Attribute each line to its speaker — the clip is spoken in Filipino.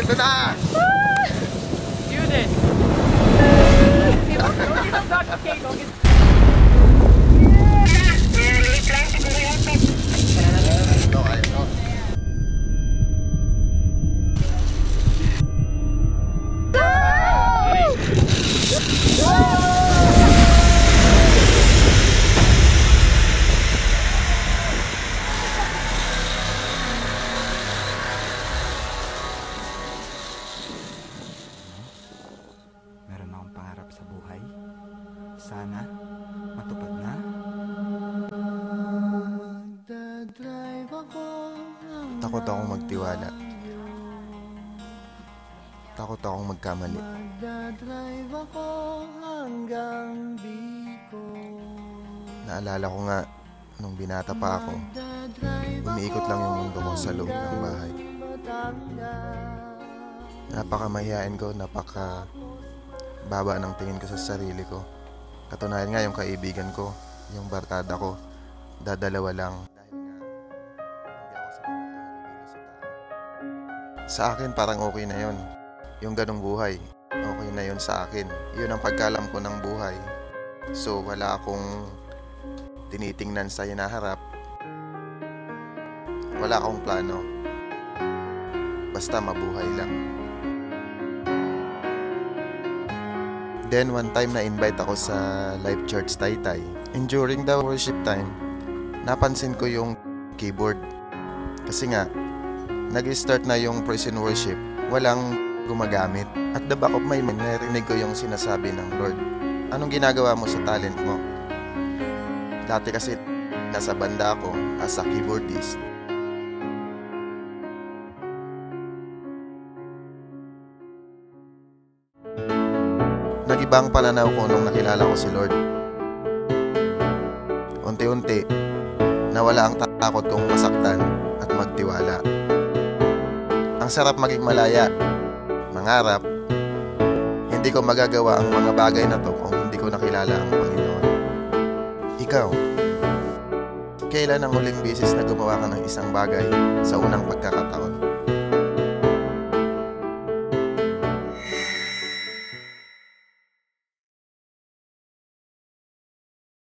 Speaker 1: Ito na!
Speaker 2: Do this! Don't get up that, okay? Don't get...
Speaker 3: Meron akong pangarap sa buhay. Sana matupad na.
Speaker 1: Takot akong magtiwala. Takot akong magkamali. Naalala ko nga, nung binata pa ako, umiikot lang yung mundo ko sa loob ng bahay. Napakamahiyain ko, napaka-baba ng tingin ko sa sarili ko. Katunayan nga yung kaibigan ko, yung barkada ko, dadalawa lang. Sa akin parang okay na yon. Yung ganong buhay, okay na yon sa akin. Yun ang pagkalam ko ng buhay. So wala akong tinitingnan sa hinaharap. Wala akong plano. Basta mabuhay lang. Then one time na-invite ako sa Life Church Taytay. And during the worship time, napansin ko yung keyboard. Kasi nga, nag-start na yung praise and worship. Walang gumagamit. At the back of my mind, narinig ko yung sinasabi ng Lord. Anong ginagawa mo sa talent mo? Dati kasi nasa banda ako as a keyboardist. Nag-iba ang pananaw ko nung nakilala ko si Lord. Unti-unti, nawala ang takot kong masaktan at magtiwala. Ang sarap maging malaya, mangarap. Hindi ko magagawa ang mga bagay na to kung hindi ko nakilala ang Panginoon. Ikaw, kailan ang huling beses na gumawa ka ng isang bagay sa unang pagkakataon?